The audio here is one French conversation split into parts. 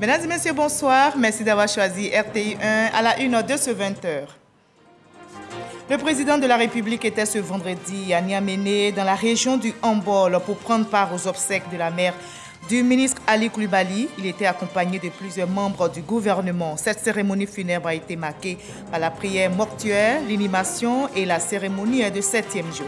Mesdames et messieurs, bonsoir. Merci d'avoir choisi RTI 1 à la une de ce 20h. Le président de la République était ce vendredi à Niamey, dans la région du Hambol, pour prendre part aux obsèques de la mère du ministre Ali Coulibaly. Il était accompagné de plusieurs membres du gouvernement. Cette cérémonie funèbre a été marquée par la prière mortuaire, l'inhumation et la cérémonie de 7e jour.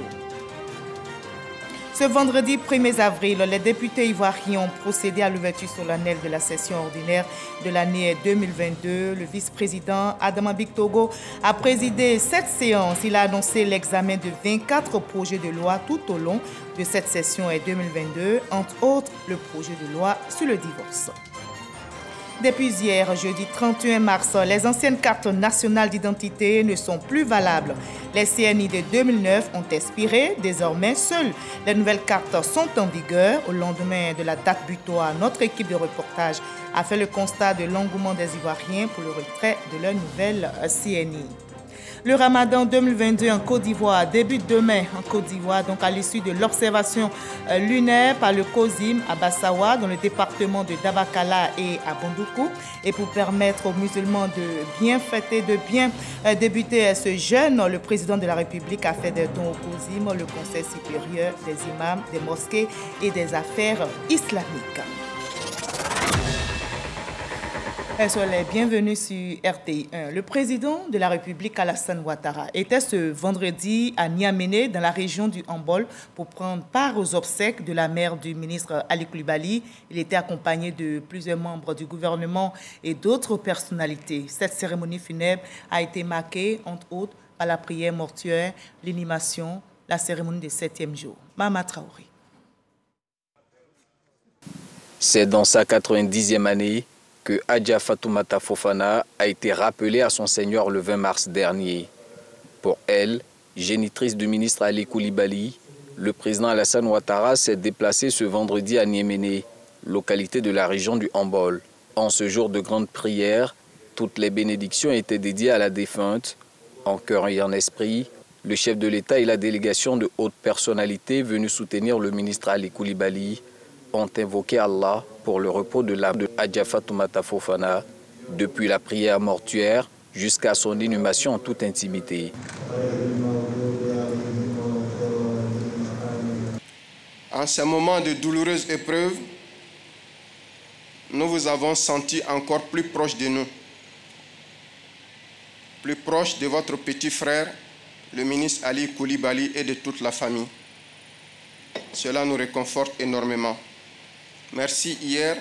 Ce vendredi 1er avril, les députés ivoiriens ont procédé à l'ouverture solennelle de la session ordinaire de l'année 2022. Le vice-président Adama Bictogo a présidé cette séance. Il a annoncé l'examen de 24 projets de loi tout au long de cette session 2022, entre autres le projet de loi sur le divorce. Depuis hier, jeudi 31 mars, les anciennes cartes nationales d'identité ne sont plus valables. Les CNI de 2009 ont expiré. Désormais, seules les nouvelles cartes sont en vigueur. Au lendemain de la date butoir, notre équipe de reportage a fait le constat de l'engouement des Ivoiriens pour le retrait de leur nouvelle CNI. Le Ramadan 2022 en Côte d'Ivoire débute demain en Côte d'Ivoire, donc à l'issue de l'observation lunaire par le COSIM à Bassawa, dans le département de Dabakala et à Bondoukou. Et pour permettre aux musulmans de bien fêter, de bien débuter ce jeûne, le président de la République a fait des dons au COSIM, le Conseil supérieur des imams, des mosquées et des affaires islamiques. Soyez les bienvenus sur RTI 1. Le président de la République, Alassane Ouattara, était ce vendredi à Niamey, dans la région du Hambol, pour prendre part aux obsèques de la mère du ministre Ali Coulibaly. Il était accompagné de plusieurs membres du gouvernement et d'autres personnalités. Cette cérémonie funèbre a été marquée, entre autres, par la prière mortuaire, l'inhumation, la cérémonie des 7e jour. Mama Traoré. C'est dans sa 90e année que Adja Fatoumata Fofana a été rappelée à son Seigneur le 20 mars dernier. Pour elle, génitrice du ministre Ali Coulibaly, le président Alassane Ouattara s'est déplacé ce vendredi à Niamey, localité de la région du Hambol. En ce jour de grande prière, toutes les bénédictions étaient dédiées à la défunte. En cœur et en esprit, le chef de l'État et la délégation de hautes personnalités venus soutenir le ministre Ali Coulibaly ont invoqué Allah pour le repos de l'âme de Adja Fatoumata Fofana, depuis la prière mortuaire jusqu'à son inhumation en toute intimité. En ce moment de douloureuse épreuve, nous vous avons senti encore plus proche de nous, plus proche de votre petit frère, le ministre Ali Coulibaly et de toute la famille. Cela nous réconforte énormément. Merci hier,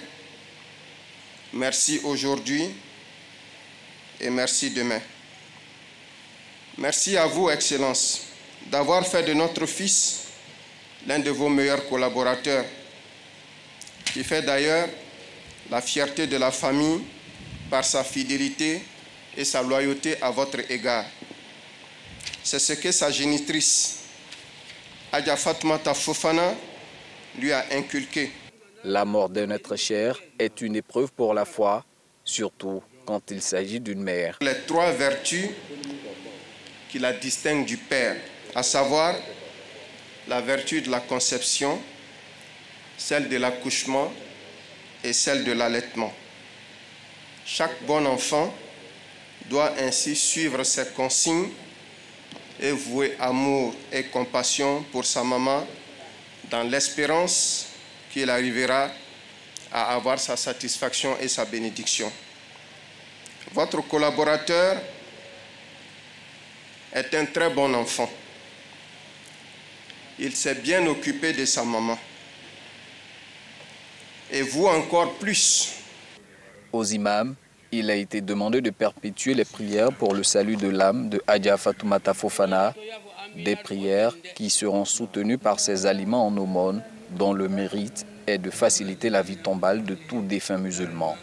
merci aujourd'hui et merci demain. Merci à vous, Excellence, d'avoir fait de notre fils l'un de vos meilleurs collaborateurs, qui fait d'ailleurs la fierté de la famille par sa fidélité et sa loyauté à votre égard. C'est ce que sa génitrice, Adja Fatoumata Fofana, lui a inculqué. La mort d'un être cher est une épreuve pour la foi, surtout quand il s'agit d'une mère. Les 3 vertus qui la distinguent du père, à savoir la vertu de la conception, celle de l'accouchement et celle de l'allaitement. Chaque bon enfant doit ainsi suivre ces consignes et vouer amour et compassion pour sa maman dans l'espérance qu'il arrivera à avoir sa satisfaction et sa bénédiction. Votre collaborateur est un très bon enfant. Il s'est bien occupé de sa maman. Et vous encore plus. Aux imams, il a été demandé de perpétuer les prières pour le salut de l'âme de Adja Fatoumata Fofana, des prières qui seront soutenues par ses aliments en aumône, dont le mérite est de faciliter la vie tombale de tout défunt musulman.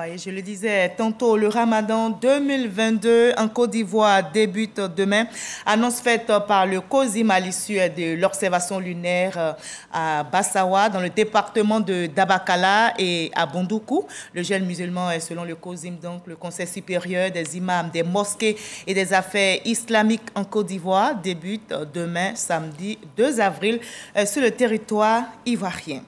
Et je le disais tantôt, le Ramadan 2022 en Côte d'Ivoire débute demain. Annonce faite par le COSIM à l'issue de l'observation lunaire à Bassawa, dans le département de Dabakala et à Bondoukou. Le jeune musulman est, selon le COSIM, donc le Conseil supérieur des imams, des mosquées et des affaires islamiques en Côte d'Ivoire, débute demain, samedi 2 avril, sur le territoire ivoirien.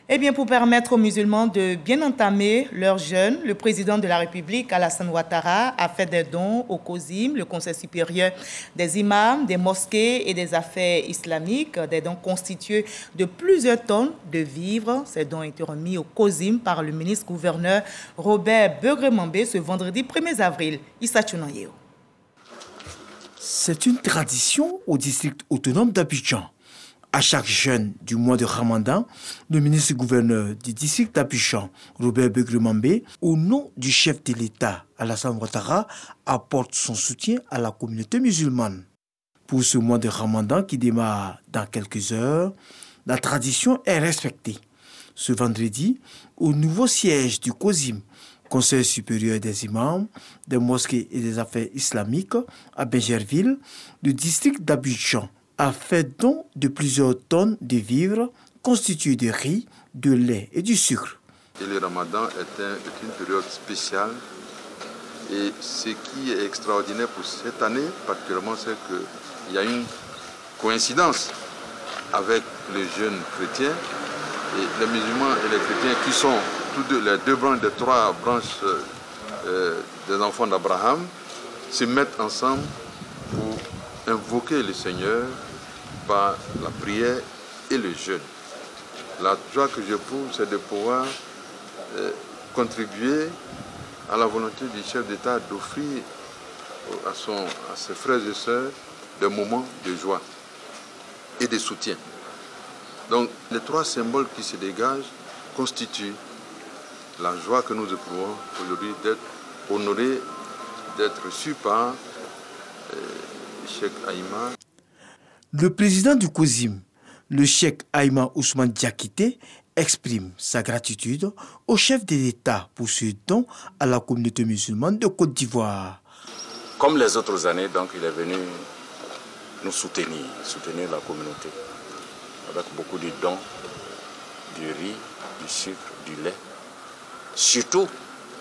Eh bien, pour permettre aux musulmans de bien entamer leur jeûne, le président de la République, Alassane Ouattara, a fait des dons au COSIM, le Conseil supérieur des imams, des mosquées et des affaires islamiques, des dons constitués de plusieurs tonnes de vivres. Ces dons ont été remis au COSIM par le ministre-gouverneur Robert Begremambé ce vendredi 1er avril. Issa Tchounaïeo. C'est une tradition au district autonome d'Abidjan. À chaque jeûne du mois de Ramadan, le ministre-gouverneur du district d'Abidjan, Robert Begremambé, au nom du chef de l'État, Alassane Ouattara, apporte son soutien à la communauté musulmane. Pour ce mois de Ramadan qui démarre dans quelques heures, la tradition est respectée. Ce vendredi, au nouveau siège du COSIM, Conseil supérieur des imams, des mosquées et des affaires islamiques, à Bégerville, le district d'Abidjan a fait don de plusieurs tonnes de vivres constitués de riz, de lait et du sucre. Et le Ramadan est une période spéciale. Et ce qui est extraordinaire pour cette année, particulièrement, c'est qu'il y a une coïncidence avec les jeunes chrétiens et les musulmans et les chrétiens qui sont tous deux, les deux branches, les trois branches des enfants d'Abraham, se mettent ensemble pour invoquer le Seigneur par la prière et le jeûne. La joie que j'éprouve, c'est de pouvoir contribuer à la volonté du chef d'État d'offrir à ses frères et sœurs des moments de joie et de soutien. Donc les trois symboles qui se dégagent constituent la joie que nous éprouvons aujourd'hui d'être honorés, d'être reçus par Cheikh Aïma. Le président du COSIM, le Cheikh Aïma Ousmane Diakité, exprime sa gratitude au chef de l'État pour ce don à la communauté musulmane de Côte d'Ivoire. Comme les autres années, donc, il est venu nous soutenir la communauté, avec beaucoup de dons, du riz, du sucre, du lait, surtout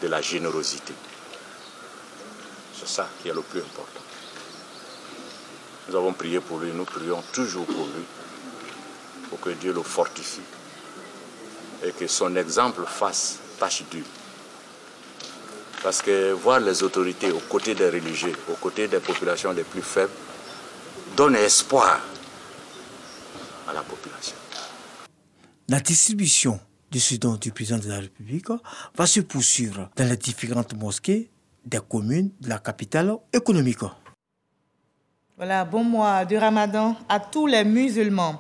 de la générosité. C'est ça qui est le plus important. Nous avons prié pour lui, nous prions toujours pour lui, pour que Dieu le fortifie et que son exemple fasse tâche d'huile. Parce que voir les autorités aux côtés des religieux, aux côtés des populations les plus faibles, donne espoir à la population. La distribution de ce don du président de la République va se poursuivre dans les différentes mosquées des communes de la capitale économique. Voilà, bon mois de Ramadan à tous les musulmans.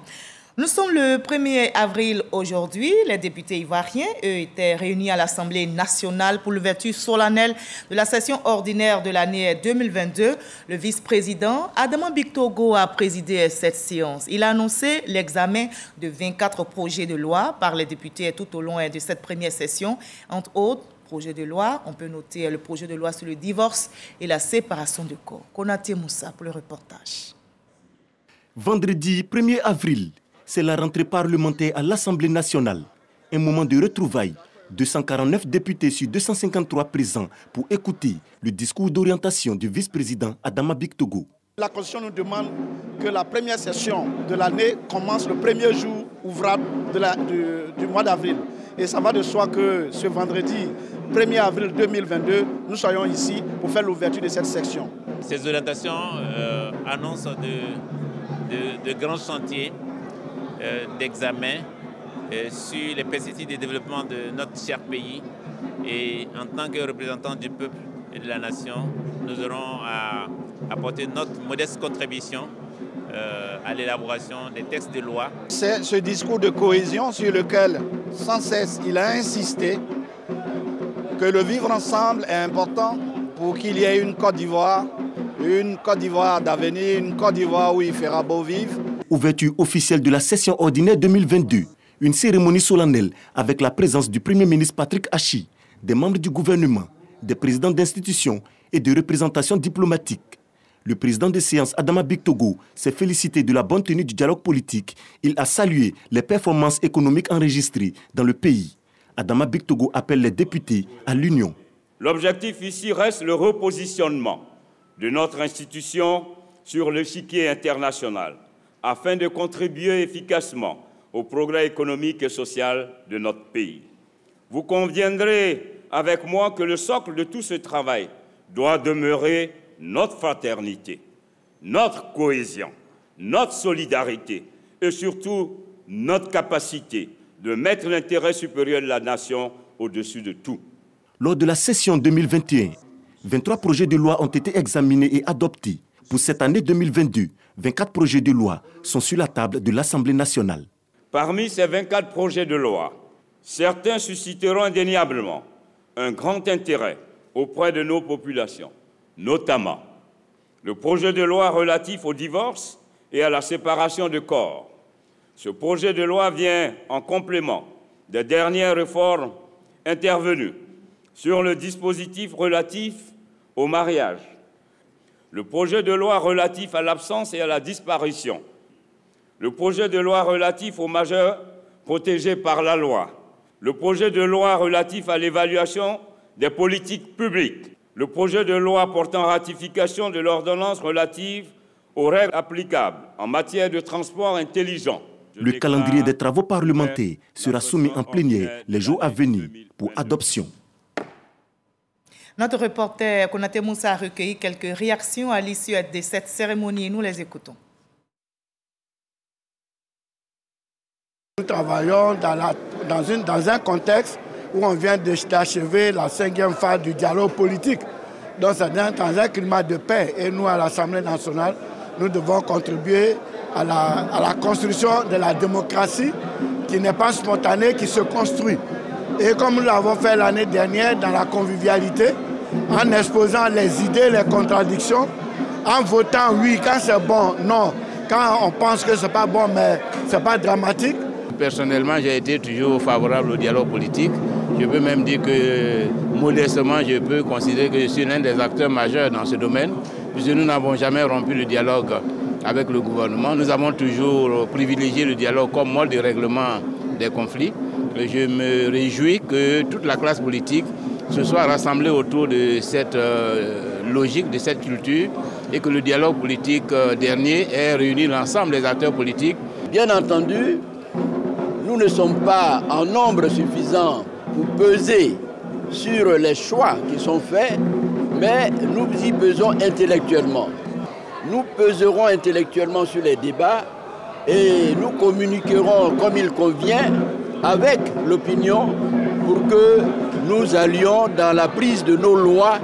Nous sommes le 1er avril aujourd'hui. Les députés ivoiriens, eux, étaient réunis à l'Assemblée nationale pour l'ouverture solennelle de la session ordinaire de l'année 2022. Le vice-président Adama Bictogo a présidé cette séance. Il a annoncé l'examen de 24 projets de loi par les députés tout au long de cette première session. Entre autres, projet de loi, on peut noter le projet de loi sur le divorce et la séparation de corps. Konaté Moussa pour le reportage. Vendredi 1er avril, c'est la rentrée parlementaire à l'Assemblée nationale. Un moment de retrouvailles. 249 députés sur 253 présents pour écouter le discours d'orientation du vice-président Adama Bictogo. La Constitution nous demande que la première session de l'année commence le premier jour ouvrable du mois d'avril. Et ça va de soi que ce vendredi 1er avril 2022, nous soyons ici pour faire l'ouverture de cette section. Ces orientations annoncent de grands chantiers d'examen sur les perspectives de développement de notre cher pays. Et en tant que représentants du peuple et de la nation, nous aurons à apporter notre modeste contribution à l'élaboration des textes de loi. C'est ce discours de cohésion sur lequel, sans cesse, il a insisté que le vivre ensemble est important pour qu'il y ait une Côte d'Ivoire d'avenir, une Côte d'Ivoire où il fera beau vivre. Ouverture officielle de la session ordinaire 2022. Une cérémonie solennelle avec la présence du Premier ministre Patrick Achi, des membres du gouvernement, des présidents d'institutions et de représentations diplomatiques. Le président de séance, Adama Bictogo, s'est félicité de la bonne tenue du dialogue politique. Il a salué les performances économiques enregistrées dans le pays. Adama Bictogo appelle les députés à l'union. L'objectif ici reste le repositionnement de notre institution sur l'échiquier international afin de contribuer efficacement au progrès économique et social de notre pays. Vous conviendrez avec moi que le socle de tout ce travail doit demeurer notre fraternité, notre cohésion, notre solidarité et surtout notre capacité de mettre l'intérêt supérieur de la nation au-dessus de tout. Lors de la session 2021, 23 projets de loi ont été examinés et adoptés. Pour cette année 2022, 24 projets de loi sont sur la table de l'Assemblée nationale. Parmi ces 24 projets de loi, certains susciteront indéniablement un grand intérêt auprès de nos populations, notamment le projet de loi relatif au divorce et à la séparation de corps. Ce projet de loi vient en complément des dernières réformes intervenues sur le dispositif relatif au mariage, le projet de loi relatif à l'absence et à la disparition, le projet de loi relatif aux majeurs protégés par la loi, le projet de loi relatif à l'évaluation des politiques publiques, le projet de loi portant ratification de l'ordonnance relative aux règles applicables en matière de transport intelligent. Le calendrier des travaux parlementaires sera soumis en plénière les jours à venir pour adoption. Notre reporter Konaté Moussa a recueilli quelques réactions à l'issue de cette cérémonie. Nous les écoutons. Nous travaillons dans un contexte où on vient d'achever la 5e phase du dialogue politique. Donc c'est dans un climat de paix. Et nous, à l'Assemblée nationale, nous devons contribuer à la construction de la démocratie qui n'est pas spontanée, qui se construit. Et comme nous l'avons fait l'année dernière dans la convivialité, en exposant les idées, les contradictions, en votant oui quand c'est bon, non, quand on pense que c'est pas bon, mais c'est pas dramatique. Personnellement, j'ai été toujours favorable au dialogue politique. Je peux même dire que, modestement, je peux considérer que je suis l'un des acteurs majeurs dans ce domaine, puisque nous n'avons jamais rompu le dialogue avec le gouvernement. Nous avons toujours privilégié le dialogue comme mode de règlement des conflits. Je me réjouis que toute la classe politique se soit rassemblée autour de cette logique, de cette culture, et que le dialogue politique dernier ait réuni l'ensemble des acteurs politiques. Bien entendu, nous ne sommes pas en nombre suffisant pour peser sur les choix qui sont faits, mais nous y pesons intellectuellement. Nous peserons intellectuellement sur les débats et nous communiquerons comme il convient avec l'opinion pour que nous allions dans la prise de nos lois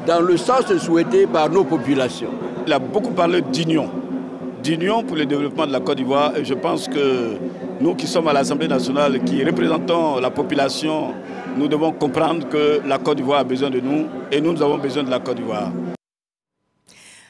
dans le sens souhaité par nos populations. Il a beaucoup parlé d'union pour le développement de la Côte d'Ivoire et je pense que nous qui sommes à l'Assemblée nationale, qui représentons la population, nous devons comprendre que la Côte d'Ivoire a besoin de nous et nous avons besoin de la Côte d'Ivoire.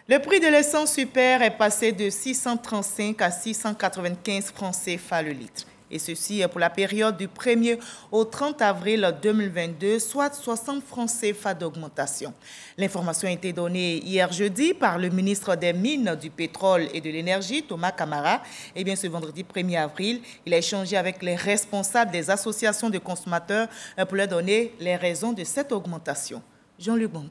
Le prix de l'essence super est passé de 635 à 695 francs CFA le litre. Et ceci pour la période du 1er au 30 avril 2022, soit 60 francs CFA d'augmentation. L'information a été donnée hier jeudi par le ministre des Mines, du Pétrole et de l'Énergie, Thomas Camara. Et bien ce vendredi 1er avril, il a échangé avec les responsables des associations de consommateurs pour leur donner les raisons de cette augmentation. Jean-Luc Bambou.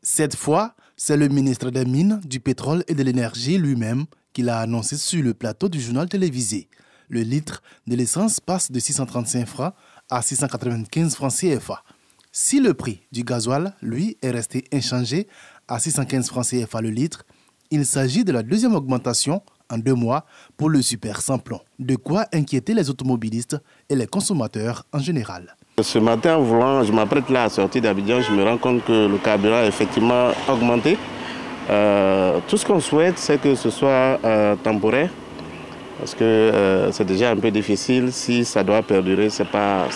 Cette fois, c'est le ministre des Mines, du Pétrole et de l'Énergie lui-même qui l'a annoncé sur le plateau du journal télévisé. Le litre de l'essence passe de 635 francs à 695 francs CFA. Si le prix du gasoil, lui, est resté inchangé à 615 francs CFA le litre, il s'agit de la deuxième augmentation en 2 mois pour le super sans plomb. De quoi inquiéter les automobilistes et les consommateurs en général. Ce matin, je m'apprête là à sortir d'Abidjan, je me rends compte que le carburant a effectivement augmenté. Tout ce qu'on souhaite, c'est que ce soit temporaire. Parce que c'est déjà un peu difficile. Si ça doit perdurer, c'est pas...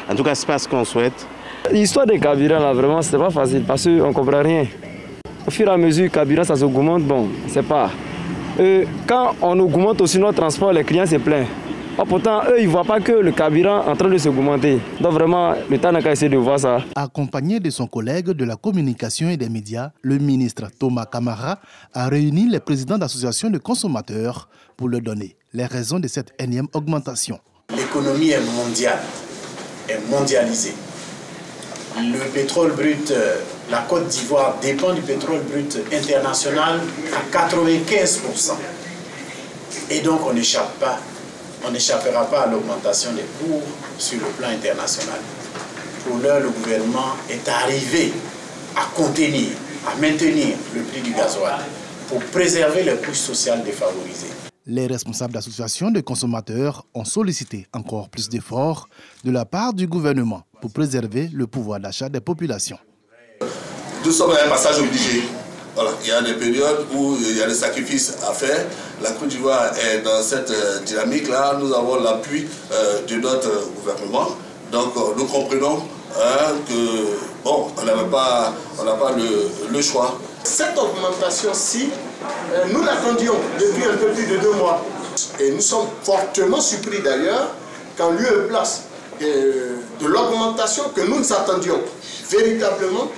En tout cas, ce n'est pas ce qu'on souhaite. L'histoire des carburants, là, vraiment, c'est pas facile parce qu'on ne comprend rien. Au fur et à mesure, le carburant, ça s'augmente, bon, c'est pas... quand on augmente aussi notre transport, les clients se plaignent. Pourtant, eux, ils ne voient pas que le carburant est en train de s'augmenter. Donc vraiment, l'État n'a qu'à essayer de voir ça. Accompagné de son collègue de la communication et des médias, le ministre Thomas Camara a réuni les présidents d'associations de consommateurs pour leur donner les raisons de cette énième augmentation. L'économie est mondiale, est mondialisée. Le pétrole brut, la Côte d'Ivoire dépend du pétrole brut international à 95%. Et donc on n'échappe pas on n'échappera pas à l'augmentation des cours sur le plan international. Pour l'heure, le gouvernement est arrivé à contenir, à maintenir le prix du gasoil pour préserver les couches sociales défavorisées. Les responsables d'associations de consommateurs ont sollicité encore plus d'efforts de la part du gouvernement pour préserver le pouvoir d'achat des populations. Nous sommes à un passage obligé. Voilà. Il y a des périodes où il y a des sacrifices à faire. La Côte d'Ivoire est dans cette dynamique-là. Nous avons l'appui de notre gouvernement. Donc nous comprenons que bon, on n'a pas le choix. Cette augmentation-ci, nous l'attendions depuis un peu plus de 2 mois. Et nous sommes fortement surpris d'ailleurs qu'en lieu et place de l'augmentation que nous nous attendions véritablement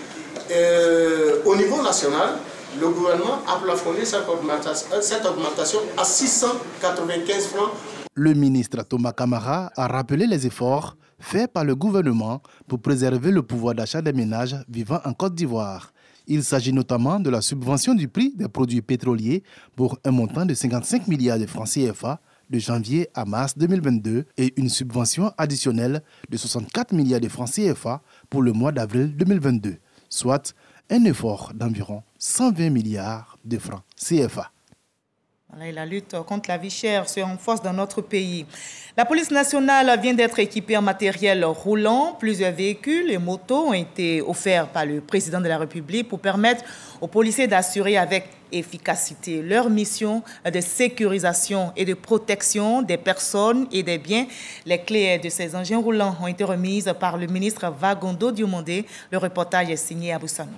au niveau national, le gouvernement a plafonné cette augmentation à 695 francs. Le ministre Thomas Camara a rappelé les efforts faits par le gouvernement pour préserver le pouvoir d'achat des ménages vivant en Côte d'Ivoire. Il s'agit notamment de la subvention du prix des produits pétroliers pour un montant de 55 milliards de francs CFA de janvier à mars 2022 et une subvention additionnelle de 64 milliards de francs CFA pour le mois d'avril 2022, soit un effort d'environ 120 milliards de francs CFA. Et la lutte contre la vie chère se renforce dans notre pays. La police nationale vient d'être équipée en matériel roulant. Plusieurs véhicules et motos ont été offerts par le président de la République pour permettre aux policiers d'assurer avec efficacité leur mission de sécurisation et de protection des personnes et des biens. Les clés de ces engins roulants ont été remises par le ministre Vagondo Diomandé. Le reportage est signé à Boussanou.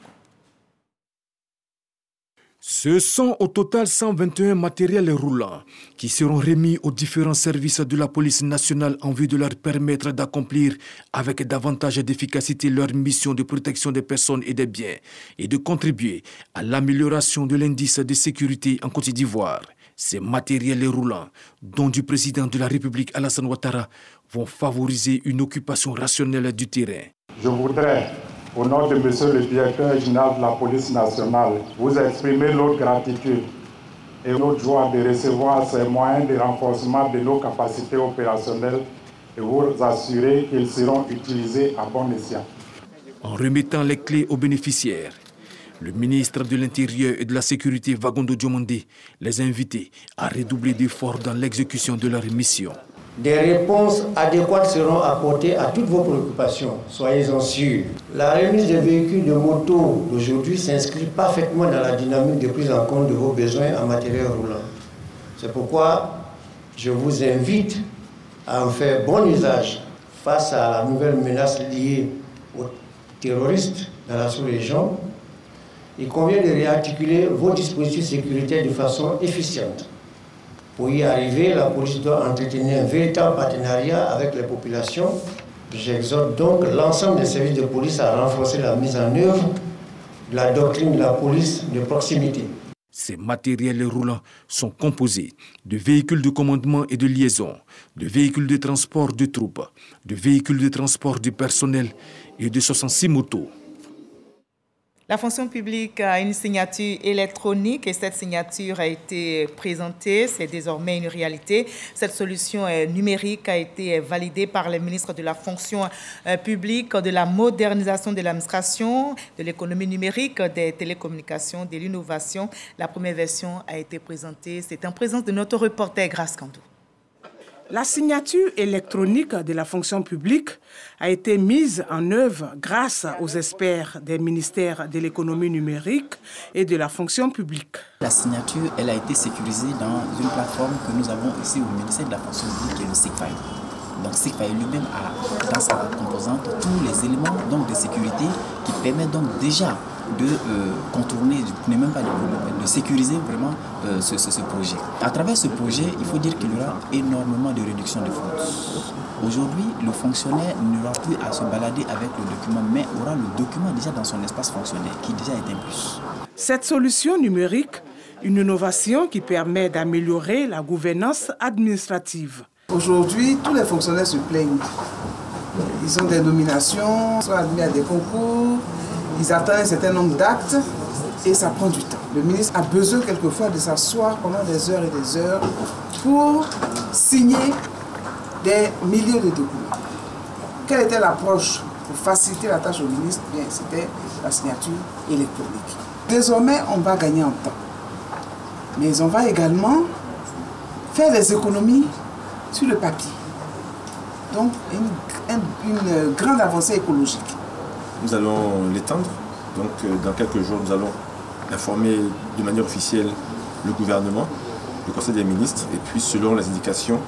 Ce sont au total 121 matériels roulants qui seront remis aux différents services de la police nationale en vue de leur permettre d'accomplir avec davantage d'efficacité leur mission de protection des personnes et des biens et de contribuer à l'amélioration de l'indice de sécurité en Côte d'Ivoire. Ces matériels roulants, dont du président de la République Alassane Ouattara, vont favoriser une occupation rationnelle du terrain. Je voudrais, au nom de Monsieur le Directeur général de la police nationale, vous exprimer notre gratitude et notre joie de recevoir ces moyens de renforcement de nos capacités opérationnelles et vous assurer qu'ils seront utilisés à bon escient. En remettant les clés aux bénéficiaires, le ministre de l'Intérieur et de la Sécurité, Vagondo Diomandé, les invitait à redoubler d'efforts dans l'exécution de leur mission. Des réponses adéquates seront apportées à toutes vos préoccupations, soyez-en sûrs. La remise des véhicules de moto d'aujourd'hui s'inscrit parfaitement dans la dynamique de prise en compte de vos besoins en matériel roulant. C'est pourquoi je vous invite à en faire bon usage face à la nouvelle menace liée aux terroristes dans la sous-région. Il convient de réarticuler vos dispositifs sécuritaires de façon efficiente. Pour y arriver, la police doit entretenir un véritable partenariat avec les populations. J'exhorte donc l'ensemble des services de police à renforcer la mise en œuvre de la doctrine de la police de proximité. Ces matériels roulants sont composés de véhicules de commandement et de liaison, de véhicules de transport de troupes, de véhicules de transport du personnel et de 66 motos. La fonction publique a une signature électronique et cette signature a été présentée. C'est désormais une réalité. Cette solution numérique a été validée par les ministres de la fonction publique, de la modernisation de l'administration, de l'économie numérique, des télécommunications, de l'innovation. La première version a été présentée. C'est en présence de notre reporter Grace Kandou. La signature électronique de la fonction publique a été mise en œuvre grâce aux experts des ministères de l'économie numérique et de la fonction publique. La signature, elle a été sécurisée dans une plateforme que nous avons ici au ministère de la fonction publique, qui est le SIGFAI. Donc SIGFAI lui-même a dans sa composante tous les éléments donc, de sécurité qui permettent donc déjà de contourner, même pas de sécuriser vraiment ce projet. À travers ce projet, il faut dire qu'il y aura énormément de réduction de fraude. Aujourd'hui, le fonctionnaire n'aura plus à se balader avec le document, mais aura le document déjà dans son espace fonctionnel, qui déjà est un plus. Cette solution numérique, une innovation qui permet d'améliorer la gouvernance administrative. Aujourd'hui, tous les fonctionnaires se plaignent. Ils ont des nominations, sont admis à des concours. Ils attendent un certain nombre d'actes et ça prend du temps. Le ministre a besoin quelquefois de s'asseoir pendant des heures et des heures pour signer des milliers de documents. Quelle était l'approche pour faciliter la tâche au ministre? Bien, c'était la signature électronique. Désormais, on va gagner en temps. Mais on va également faire des économies sur le papier. Donc, une grande avancée écologique. Nous allons l'étendre. Donc, dans quelques jours, nous allons informer de manière officielle le gouvernement, le Conseil des ministres, et puis selon les indications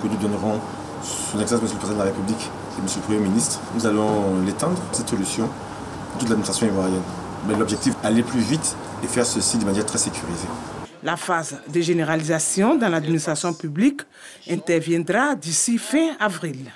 que nous donnerons son Excellence Monsieur le Président de la République et Monsieur le Premier ministre, nous allons l'étendre, cette solution, à toute l'administration ivoirienne. Mais l'objectif, aller plus vite et faire ceci de manière très sécurisée. La phase de généralisation dans l'administration publique interviendra d'ici fin avril.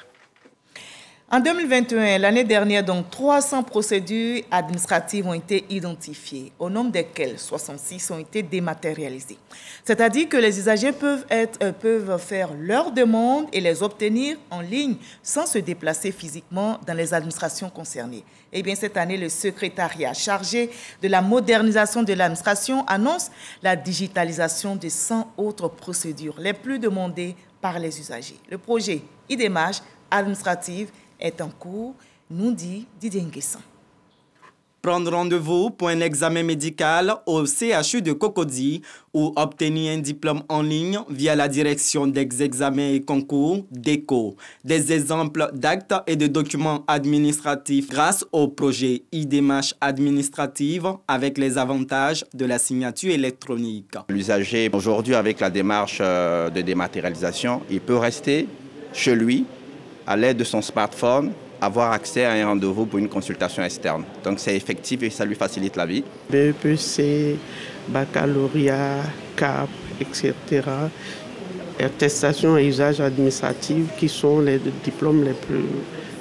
En 2021, l'année dernière, donc 300 procédures administratives ont été identifiées, au nombre desquelles 66 ont été dématérialisées. C'est-à-dire que les usagers peuvent faire leurs demandes et les obtenir en ligne sans se déplacer physiquement dans les administrations concernées. Eh bien, cette année, le secrétariat chargé de la modernisation de l'administration annonce la digitalisation de 100 autres procédures les plus demandées par les usagers. Le projet IDEMAGE administrative est en cours, nous dit Didier Nguessan. Prendre rendez-vous pour un examen médical au CHU de Cocody ou obtenir un diplôme en ligne via la direction des examens et concours DECO. Des exemples d'actes et de documents administratifs grâce au projet IDEMAGE administrative avec les avantages de la signature électronique. L'usager, aujourd'hui, avec la démarche de dématérialisation, il peut rester chez lui à l'aide de son smartphone, avoir accès à un rendez-vous pour une consultation externe. Donc c'est effectif et ça lui facilite la vie. BEPC, baccalauréat, CAP, etc. Attestation et usage administratif qui sont les diplômes les plus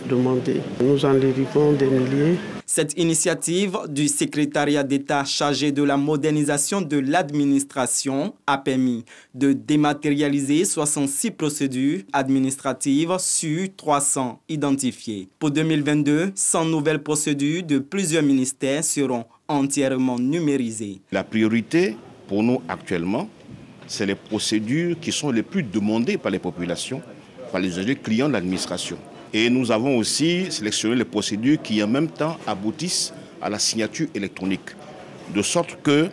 demandés. Nous en délivrons des milliers. Cette initiative du secrétariat d'État chargé de la modernisation de l'administration a permis de dématérialiser 66 procédures administratives sur 300 identifiées. Pour 2022, 100 nouvelles procédures de plusieurs ministères seront entièrement numérisées. La priorité pour nous actuellement, c'est les procédures qui sont les plus demandées par les populations, par les usagers clients de l'administration. Et nous avons aussi sélectionné les procédures qui en même temps aboutissent à la signature électronique. De sorte que,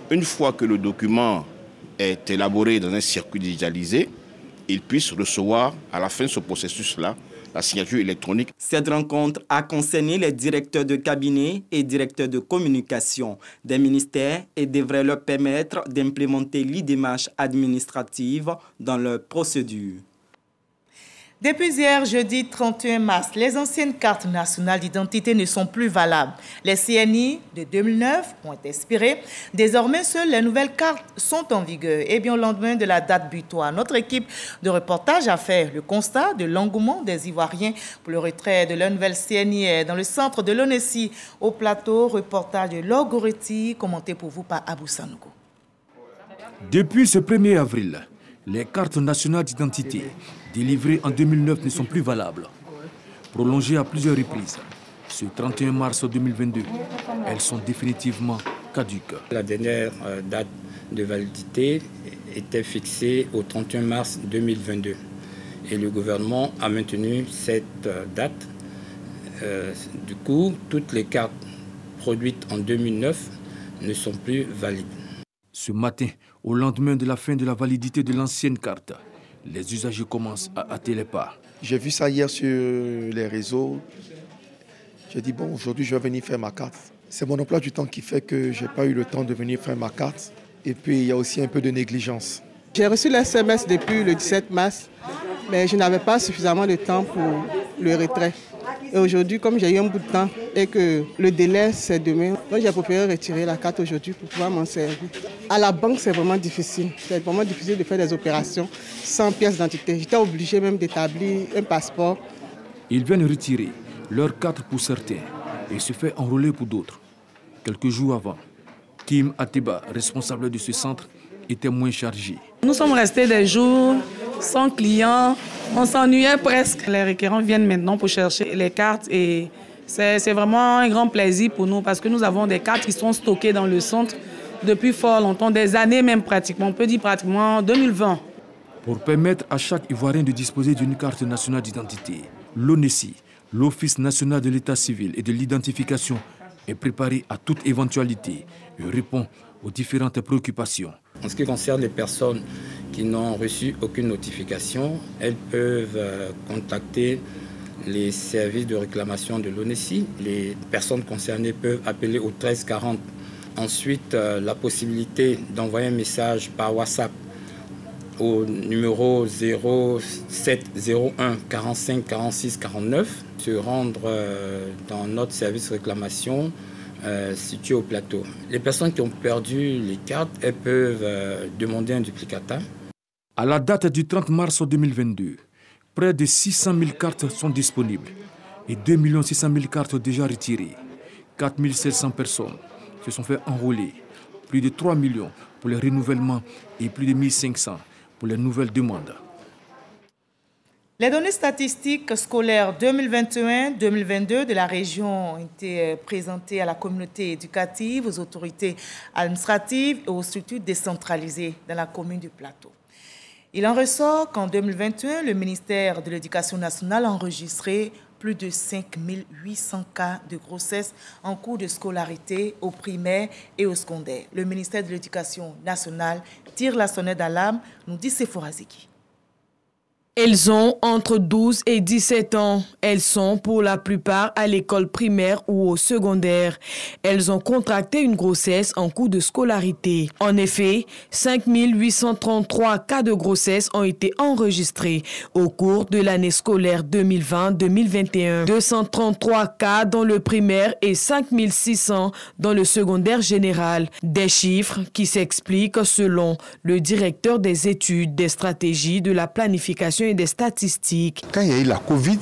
une fois que le document est élaboré dans un circuit digitalisé, il puisse recevoir à la fin de ce processus-là la signature électronique. Cette rencontre a concerné les directeurs de cabinet et directeurs de communication des ministères et devrait leur permettre d'implémenter l'IDEMAGE administrative dans leurs procédures. Depuis hier, jeudi 31 mars, les anciennes cartes nationales d'identité ne sont plus valables. Les CNI de 2009 ont été expirées. Désormais, seules les nouvelles cartes sont en vigueur. Et bien, au lendemain de la date butoir, notre équipe de reportage a fait le constat de l'engouement des Ivoiriens pour le retrait de leur nouvelle CNI dans le centre de l'ONESI. Au plateau, reportage de Laure Goretti, commenté pour vous par Abou Sanogo. Depuis ce 1er avril, les cartes nationales d'identité délivrées en 2009 ne sont plus valables. Prolongées à plusieurs reprises, ce 31 mars 2022, elles sont définitivement caduques. La dernière date de validité était fixée au 31 mars 2022 et le gouvernement a maintenu cette date. Du coup, toutes les cartes produites en 2009 ne sont plus valides. Ce matin, au lendemain de la fin de la validité de l'ancienne carte, les usagers commencent à hâter les pas. J'ai vu ça hier sur les réseaux. J'ai dit, bon, aujourd'hui, je vais venir faire ma carte. C'est mon emploi du temps qui fait que je n'ai pas eu le temps de venir faire ma carte. Et puis, il y a aussi un peu de négligence. J'ai reçu le SMS depuis le 17 mars, mais je n'avais pas suffisamment de temps pour le retrait. Et aujourd'hui, comme j'ai eu un bout de temps et que le délai, c'est demain, donc j'ai préféré retirer la carte aujourd'hui pour pouvoir m'en servir. À la banque, c'est vraiment difficile. C'est vraiment difficile de faire des opérations sans pièce d'identité. J'étais obligé même d'établir un passeport. Ils viennent retirer leur carte pour certains et se fait enrôler pour d'autres. Quelques jours avant, Kim Ateba, responsable de ce centre, était moins chargé. Nous sommes restés des jours sans clients, on s'ennuyait presque. Les requérants viennent maintenant pour chercher les cartes et C'est vraiment un grand plaisir pour nous parce que nous avons des cartes qui sont stockées dans le centre depuis fort longtemps, des années même pratiquement, on peut dire pratiquement 2020. Pour permettre à chaque Ivoirien de disposer d'une carte nationale d'identité, l'ONESI, l'Office national de l'état civil et de l'identification, est préparé à toute éventualité et répond aux différentes préoccupations. En ce qui concerne les personnes qui n'ont reçu aucune notification, elles peuvent contacter les services de réclamation de l'ONESI. Les personnes concernées peuvent appeler au 1340. Ensuite, la possibilité d'envoyer un message par WhatsApp au numéro 0701 45 46 49, se rendre dans notre service réclamation situé au plateau. Les personnes qui ont perdu les cartes, elles peuvent demander un duplicata. À la date du 30 mars 2022, près de 600 000 cartes sont disponibles et 2 600 000 cartes déjà retirées. 4 700 personnes se sont fait enrôler, plus de 3 millions pour les renouvellements et plus de 1 500 pour les nouvelles demandes. Les données statistiques scolaires 2021-2022 de la région ont été présentées à la communauté éducative, aux autorités administratives et aux structures décentralisées dans la commune du Plateau. Il en ressort qu'en 2021, le ministère de l'Éducation nationale a enregistré plus de 5 800 cas de grossesse en cours de scolarité au primaire et au secondaire. Le ministère de l'Éducation nationale tire la sonnette d'alarme, nous dit Sephora Zeki. Elles ont entre 12 et 17 ans. Elles sont pour la plupart à l'école primaire ou au secondaire. Elles ont contracté une grossesse en cours de scolarité. En effet, 5 833 cas de grossesse ont été enregistrés au cours de l'année scolaire 2020-2021. 233 cas dans le primaire et 5 600 dans le secondaire général. Des chiffres qui s'expliquent selon le directeur des études, des stratégies, de la planification et des statistiques. Quand il y a eu la Covid,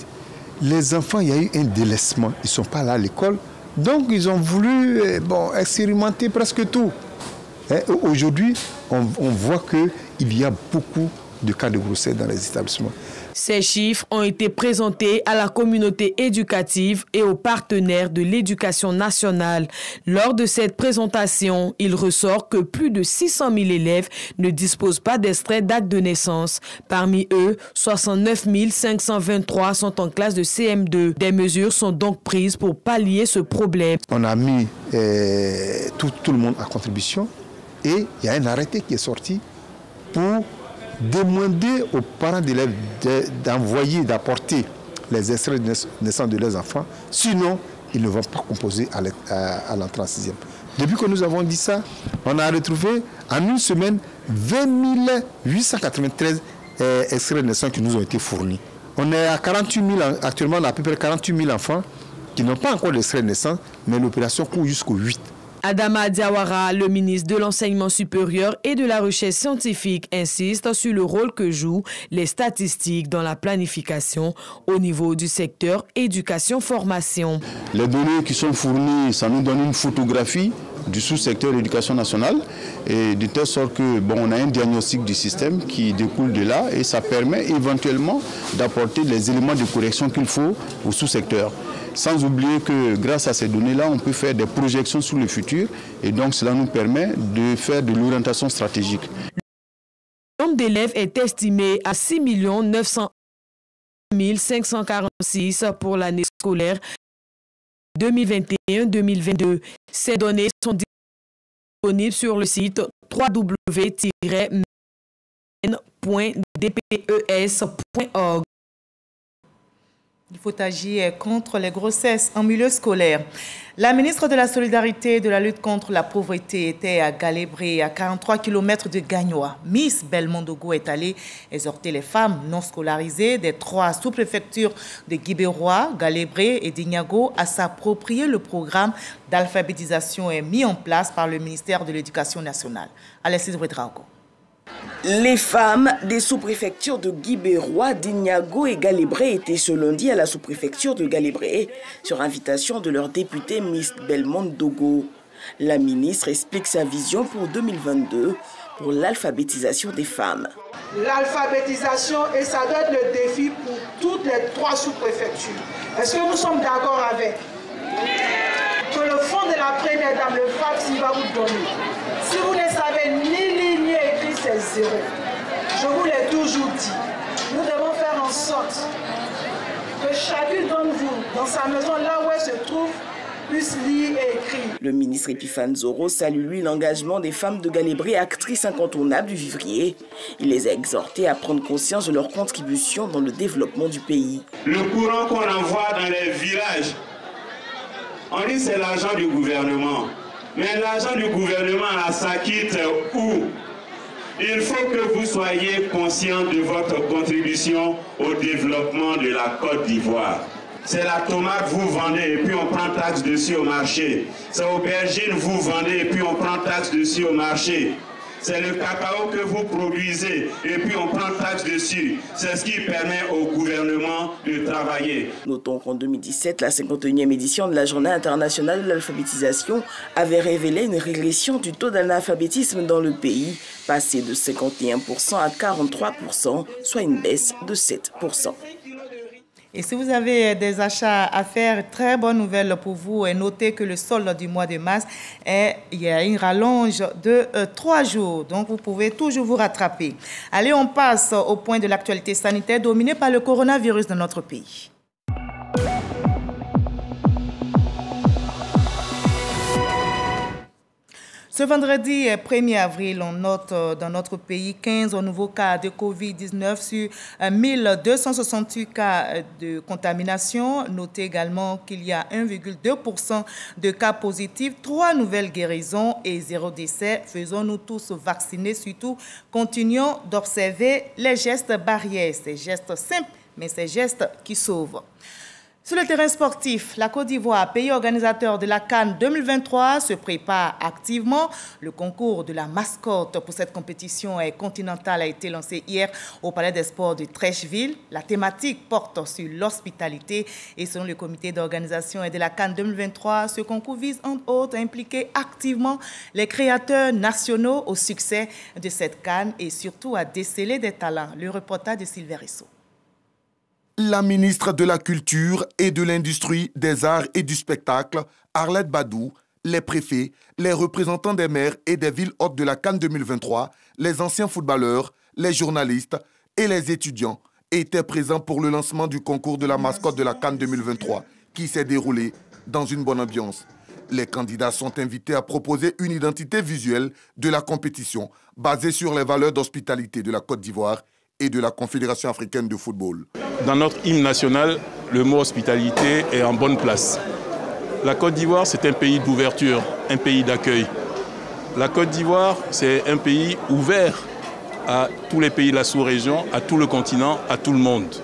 les enfants, il y a eu un délaissement. Ils ne sont pas là à l'école. Donc, ils ont voulu expérimenter presque tout. Aujourd'hui, on voit qu'il y a beaucoup de cas de grossesse dans les établissements. Ces chiffres ont été présentés à la communauté éducative et aux partenaires de l'éducation nationale. Lors de cette présentation, il ressort que plus de 600 000 élèves ne disposent pas d'extrait d'acte de naissance. Parmi eux, 69 523 sont en classe de CM2. Des mesures sont donc prises pour pallier ce problème. On a mis tout le monde à contribution et il y a un arrêté qui est sorti pour demander aux parents d'élèves d'apporter les extraits de naissance de leurs enfants, sinon ils ne vont pas composer à l'entrée en 6e. Depuis que nous avons dit ça, on a retrouvé en une semaine 20 893 extraits de naissance qui nous ont été fournis. On est à 48 000, actuellement on a à peu près 48 000 enfants qui n'ont pas encore d'extrait de naissance, mais l'opération court jusqu'au 8. Adama Diawara, le ministre de l'Enseignement supérieur et de la Recherche scientifique, insiste sur le rôle que jouent les statistiques dans la planification au niveau du secteur éducation-formation. Les données qui sont fournies, ça nous donne une photographie du sous-secteur éducation nationale et de telle sorte que on a un diagnostic du système qui découle de là et ça permet éventuellement d'apporter les éléments de correction qu'il faut au sous-secteur. Sans oublier que grâce à ces données-là, on peut faire des projections sur le futur et donc cela nous permet de faire de l'orientation stratégique. Le nombre d'élèves est estimé à 6 900 546 pour l'année scolaire 2021-2022. Ces données sont disponibles sur le site www.dpes.org. Il faut agir contre les grossesses en milieu scolaire. La ministre de la Solidarité et de la lutte contre la pauvreté était à Galébré, à 43 km de Gagnoa. Miss Belmondogo est allée exhorter les femmes non scolarisées des 3 sous-préfectures de Guibérois, Galébré et Dignago à s'approprier le programme d'alphabétisation mis en place par le ministère de l'Éducation nationale. Alexis Ouedraogo. Les femmes des sous-préfectures de Guibérois, Dignago et Galébré étaient ce lundi à la sous-préfecture de Galébré sur invitation de leur députée Miss Belmondogo. La ministre explique sa vision pour 2022 pour l'alphabétisation des femmes. L'alphabétisation, et ça doit être le défi pour toutes les 3 sous-préfectures. Est-ce que nous sommes d'accord avec? que le fonds de la première dame, le FAPSI, va vous donner. Si vous ne savez ni lire ni écrire, c'est zéro. Je vous l'ai toujours dit. Nous devons faire en sorte que chacune d'entre vous, dans sa maison, là où elle se trouve, puisse lire et écrire. Le ministre Epiphane Zoro salue lui l'engagement des femmes de Galibré, actrices incontournables du vivrier. Il les a exhortées à prendre conscience de leur contribution dans le développement du pays. Le courant qu'on envoie dans les villages, on dit c'est l'argent du gouvernement. Mais l'argent du gouvernement, ça quitte où? Il faut que vous soyez conscient de votre contribution au développement de la Côte d'Ivoire. C'est la tomate, vous vendez et puis on prend taxe dessus au marché. C'est aubergine, vous vendez et puis on prend taxe dessus au marché. C'est le cacao que vous produisez et puis on prend taxe dessus. C'est ce qui permet au gouvernement de travailler. Notons qu'en 2017, la 51e édition de la Journée internationale de l'alphabétisation avait révélé une régression du taux d'analphabétisme dans le pays, passé de 51% à 43%, soit une baisse de 7%. Et si vous avez des achats à faire, très bonne nouvelle pour vous. Et notez que le solde du mois de mars, il y a une rallonge de 3 jours. Donc, vous pouvez toujours vous rattraper. Allez, on passe au point de l'actualité sanitaire dominée par le coronavirus dans notre pays. Ce vendredi 1er avril, on note dans notre pays 15 nouveaux cas de COVID-19 sur 1268 cas de contamination. Notez également qu'il y a 1,2% de cas positifs, 3 nouvelles guérisons et 0 décès. Faisons-nous tous vacciner, surtout continuons d'observer les gestes barrières, ces gestes simples, mais ces gestes qui sauvent. Sur le terrain sportif, la Côte d'Ivoire, pays organisateur de la CAN 2023, se prépare activement. Le concours de la mascotte pour cette compétition continentale a été lancé hier au Palais des Sports de Trècheville. La thématique porte sur l'hospitalité et selon le comité d'organisation de la CAN 2023, ce concours vise entre autres à impliquer activement les créateurs nationaux au succès de cette CAN et surtout à déceler des talents. Le reportage de Sylvain Rissot. La ministre de la Culture et de l'Industrie, des Arts et du Spectacle, Arlette Badou, les préfets, les représentants des maires et des villes hôtes de la CAN 2023, les anciens footballeurs, les journalistes et les étudiants étaient présents pour le lancement du concours de la mascotte de la CAN 2023 qui s'est déroulé dans une bonne ambiance. Les candidats sont invités à proposer une identité visuelle de la compétition basée sur les valeurs d'hospitalité de la Côte d'Ivoire et de la Confédération africaine de football. Dans notre hymne national, le mot hospitalité est en bonne place. La Côte d'Ivoire, c'est un pays d'ouverture, un pays d'accueil. La Côte d'Ivoire, c'est un pays ouvert à tous les pays de la sous-région, à tout le continent, à tout le monde.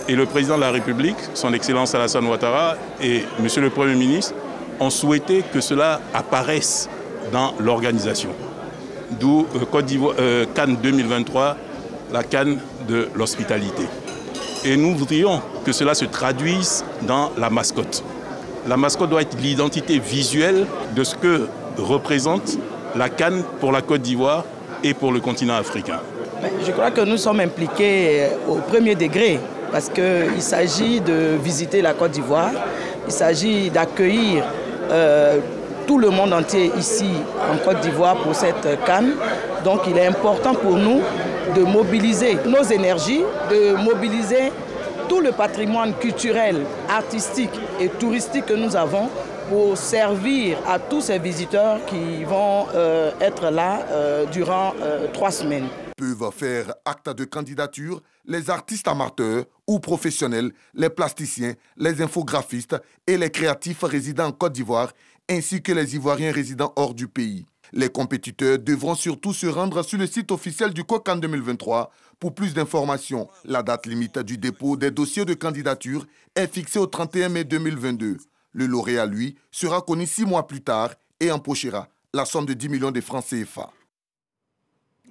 Et le président de la République, son Excellence Alassane Ouattara et Monsieur le Premier ministre ont souhaité que cela apparaisse dans l'organisation. D'où CAN 2023, la CAN de l'hospitalité. Et nous voudrions que cela se traduise dans la mascotte. La mascotte doit être l'identité visuelle de ce que représente la CAN pour la Côte d'Ivoire et pour le continent africain. Je crois que nous sommes impliqués au premier degré parce qu'il s'agit de visiter la Côte d'Ivoire, il s'agit d'accueillir tout le monde entier ici en Côte d'Ivoire pour cette CAN. Donc il est important pour nous de mobiliser nos énergies, de mobiliser tout le patrimoine culturel, artistique et touristique que nous avons pour servir à tous ces visiteurs qui vont être là durant 3 semaines. Peuvent faire acte de candidature les artistes amateurs ou professionnels, les plasticiens, les infographistes et les créatifs résidant en Côte d'Ivoire, ainsi que les Ivoiriens résidant hors du pays. Les compétiteurs devront surtout se rendre sur le site officiel du COCAN 2023 pour plus d'informations. La date limite du dépôt des dossiers de candidature est fixée au 31 mai 2022. Le lauréat, lui, sera connu 6 mois plus tard et empochera la somme de 10 millions de francs CFA.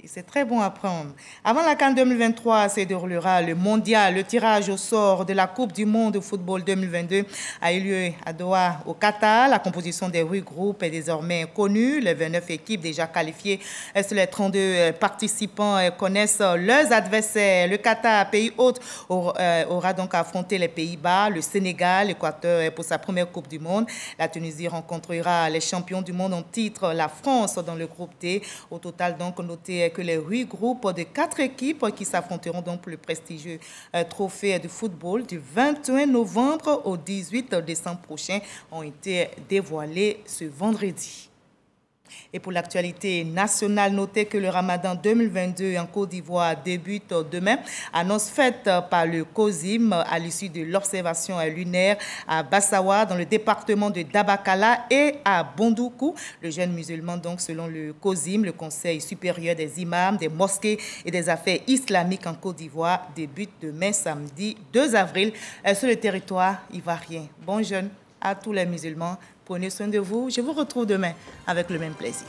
C'est très bon à prendre. Avant la CAN 2023 se déroulera le mondial. Le tirage au sort de la Coupe du monde de football 2022 a eu lieu à Doha, au Qatar. La composition des 8 groupes est désormais connue. Les 29 équipes déjà qualifiées sur les 32 participants connaissent leurs adversaires. Le Qatar, pays hôte, aura donc affronté les Pays-Bas, le Sénégal, l'Équateur pour sa première Coupe du monde. La Tunisie rencontrera les champions du monde en titre, la France, dans le groupe D. Au total, donc, notez que les 8 groupes de 4 équipes qui s'affronteront donc pour le prestigieux trophée de football du 21 novembre au 18 décembre prochain ont été dévoilés ce vendredi. Et pour l'actualité nationale, notez que le Ramadan 2022 en Côte d'Ivoire débute demain. Annonce faite par le COSIM à l'issue de l'observation lunaire à Bassawa, dans le département de Dabakala, et à Bondoukou. Le jeune musulman, donc, selon le COSIM, le Conseil supérieur des imams, des mosquées et des affaires islamiques en Côte d'Ivoire, débute demain, samedi 2 avril, sur le territoire ivoirien. Bon jeûne à tous les musulmans. Prenez soin de vous. Je vous retrouve demain avec le même plaisir.